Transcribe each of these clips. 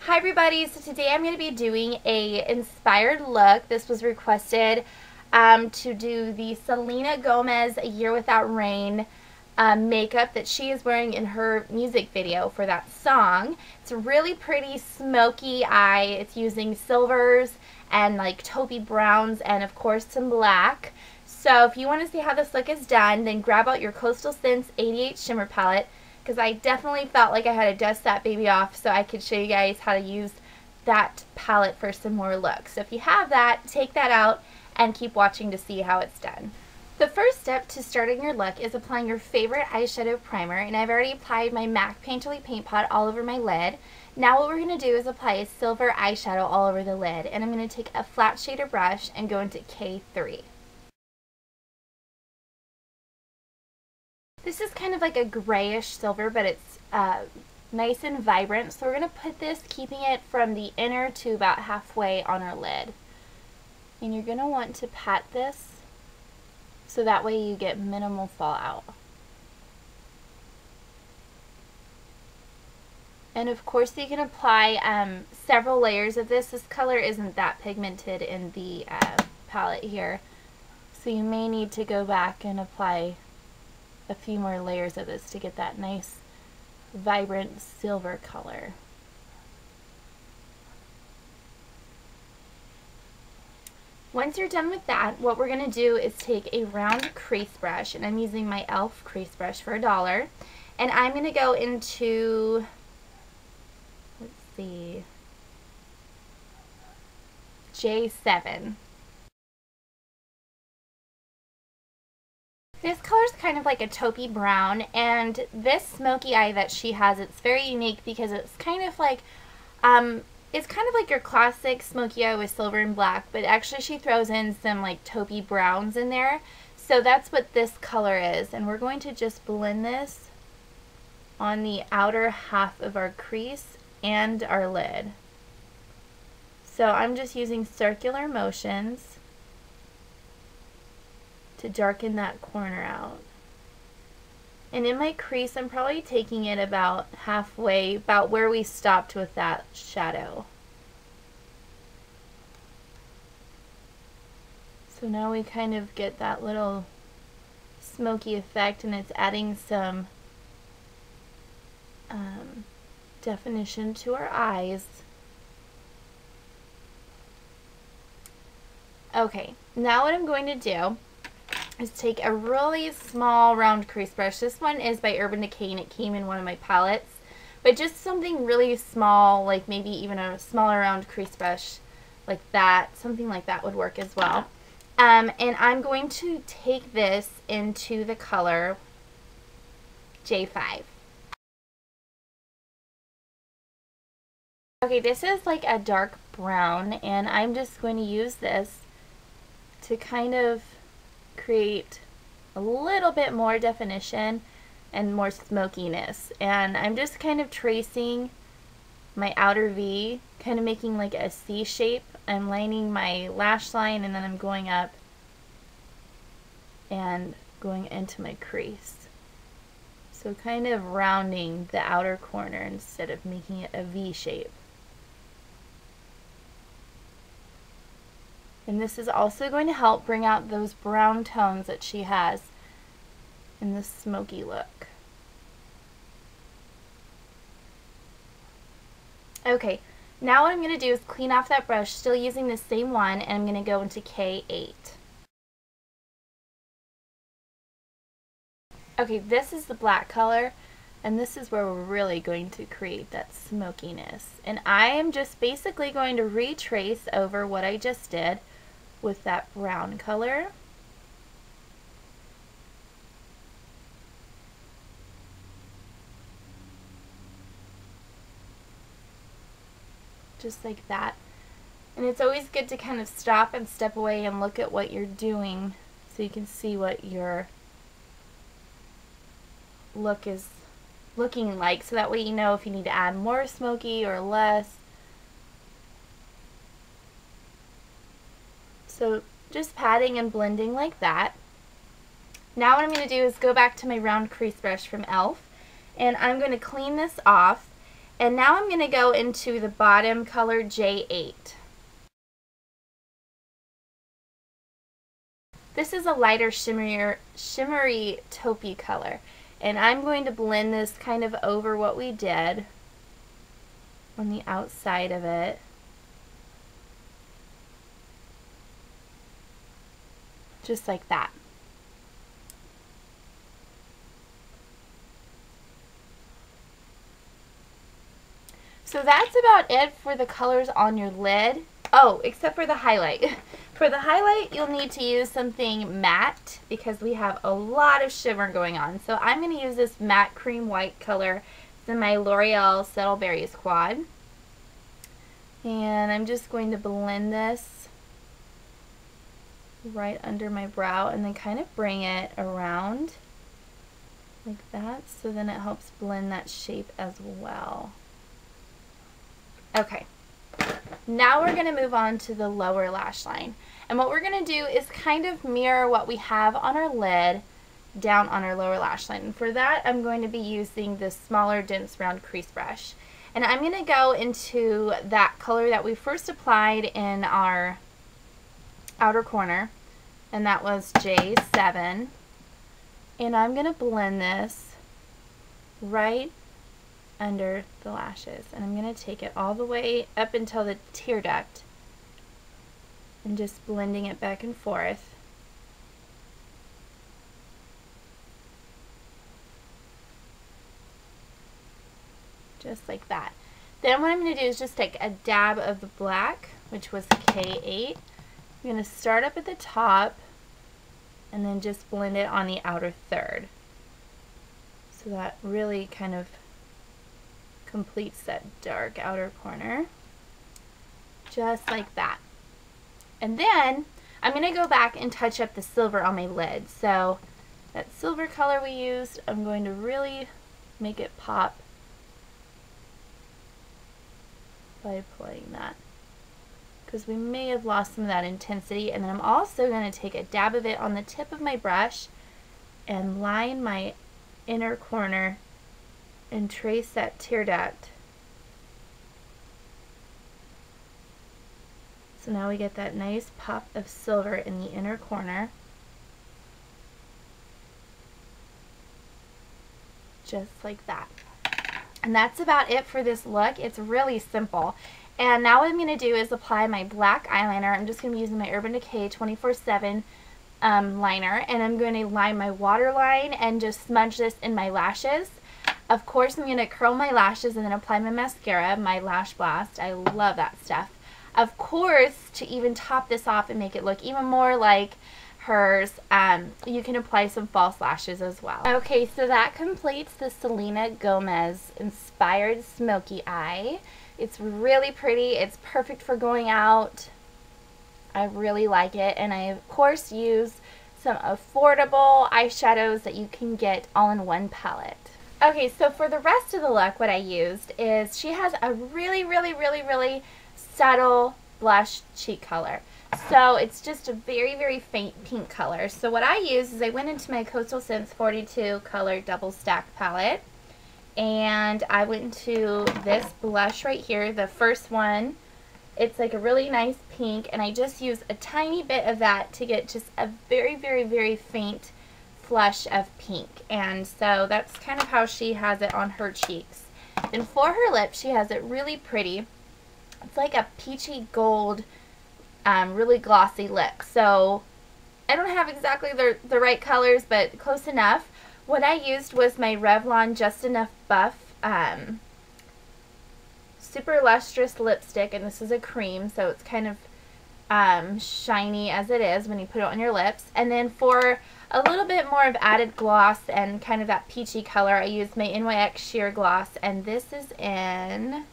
Hi everybody, so today I'm going to be doing a inspired look. This was requested to do the Selena Gomez A Year Without Rain makeup that she is wearing in her music video for that song. It's a really pretty smoky eye. It's using silvers and like taupey browns and of course some black. So if you want to see how this look is done, then grab out your Coastal Scents 88 Shimmer palette, because I definitely felt like I had to dust that baby off so I could show you guys how to use that palette for some more looks. So if you have that, take that out and keep watching to see how it's done. The first step to starting your look is applying your favorite eyeshadow primer, and I've already applied my MAC Painterly Paint Pot all over my lid. Now what we're going to do is apply a silver eyeshadow all over the lid, and I'm going to take a flat shader brush and go into K3. This is kind of like a grayish silver, but it's nice and vibrant. So we're going to put this, keeping it from the inner to about halfway on our lid. And you're going to want to pat this so that way you get minimal fallout. And of course you can apply several layers of this. This color isn't that pigmented in the palette here, so you may need to go back and apply a few more layers of this to get that nice vibrant silver color. Once you're done with that, what we're going to do is take a round crease brush, and I'm using my e.l.f. crease brush for $1, and I'm going to go into, let's see, J7. This color is kind of like a taupey brown, and this smoky eye that she has, it's very unique because it's kind of like your classic smoky eye with silver and black, but actually she throws in some like taupey browns in there. So that's what this color is, and we're going to just blend this on the outer half of our crease and our lid. So I'm just using circular motions to darken that corner out. And in my crease, I'm probably taking it about halfway, about where we stopped with that shadow. So now we kind of get that little smoky effect, and it's adding some definition to our eyes. Okay, now what I'm going to do is take a really small round crease brush. This one is by Urban Decay and it came in one of my palettes, but just something really small, like maybe even a smaller round crease brush like that, something like that would work as well. And I'm going to take this into the color J5. Okay, this is like a dark brown, and I'm just going to use this to kind of create a little bit more definition and more smokiness. And I'm just kind of tracing my outer V, kind of making like a C shape. I'm lining my lash line, and then I'm going up and going into my crease. So kind of rounding the outer corner instead of making it a V shape. And this is also going to help bring out those brown tones that she has in this smoky look. Okay, now what I'm going to do is clean off that brush, still using the same one, and I'm going to go into K8. Okay, this is the black color, and this is where we're really going to create that smokiness. And I am just basically going to retrace over what I just did with that brown color. Just like that. And it's always good to kind of stop and step away and look at what you're doing so you can see what your look is looking like, so that way you know if you need to add more smoky or less. So just patting and blending like that. Now what I'm going to do is go back to my round crease brush from e.l.f. and I'm going to clean this off, And now I'm going to go into the bottom color J8. This is a lighter shimmery taupey color. And I'm going to blend this kind of over what we did on the outside of it. Just like that. So that's about it for the colors on your lid. Oh, except for the highlight. For the highlight, you'll need to use something matte because we have a lot of shimmer going on. So I'm going to use this matte cream white color. It's in my L'Oreal Subtle Berries Quad. And I'm just going to blend this right under my brow and then kind of bring it around like that, so then it helps blend that shape as well. Okay, now we're going to move on to the lower lash line. And what we're going to do is kind of mirror what we have on our lid down on our lower lash line. And for that, I'm going to be using this smaller, dense, round crease brush. And I'm going to go into that color that we first applied in our outer corner, and that was J7. And I'm going to blend this right under the lashes, and I'm going to take it all the way up until the tear duct and just blending it back and forth. Just like that. Then what I'm going to do is just take a dab of the black, which was K8. I'm going to start up at the top and then just blend it on the outer third. So that really kind of completes that dark outer corner. Just like that. And then I'm going to go back and touch up the silver on my lid. So that silver color we used, I'm going to really make it pop by applying that, because we may have lost some of that intensity. And then I'm also going to take a dab of it on the tip of my brush and line my inner corner and trace that tear duct. So now we get that nice pop of silver in the inner corner. Just like that. And that's about it for this look. It's really simple. And now what I'm going to do is apply my black eyeliner. I'm just going to be using my Urban Decay 24/7 liner, and I'm going to line my waterline and just smudge this in my lashes. Of course, I'm going to curl my lashes and then apply my mascara, my Lash Blast. I love that stuff. Of course, to even top this off and make it look even more like hers, you can apply some false lashes as well. Okay, so that completes the Selena Gomez inspired smoky eye. It's really pretty. It's perfect for going out. I really like it, and I of course use some affordable eyeshadows that you can get all in one palette. Okay, so for the rest of the look, what I used is, she has a really subtle blush cheek color. So it's just a very faint pink color. So what I used is I went into my Coastal Scents 42 color double stack palette, and I went into this blush right here, the first one. It's like a really nice pink, and I just used a tiny bit of that to get just a very faint flush of pink. And so that's kind of how she has it on her cheeks. And for her lips, she has it really pretty. It's like a peachy gold, really glossy lip. So I don't have exactly the right colors, but close enough. What I used was my Revlon Just Enough Buff Super Lustrous lipstick, and this is a cream, so it's kind of shiny as it is when you put it on your lips. And then for a little bit more of added gloss and kind of that peachy color, I used my NYX Sheer Gloss, and this is in,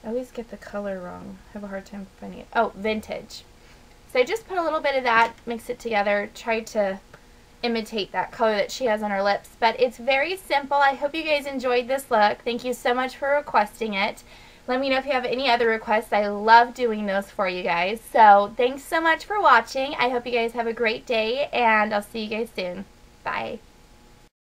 I always get the color wrong. I have a hard time finding it. Oh, Vintage. So I just put a little bit of that, mix it together, tried to imitate that color that she has on her lips. But it's very simple. I hope you guys enjoyed this look. Thank you so much for requesting it. Let me know if you have any other requests. I love doing those for you guys. So thanks so much for watching. I hope you guys have a great day, and I'll see you guys soon. Bye.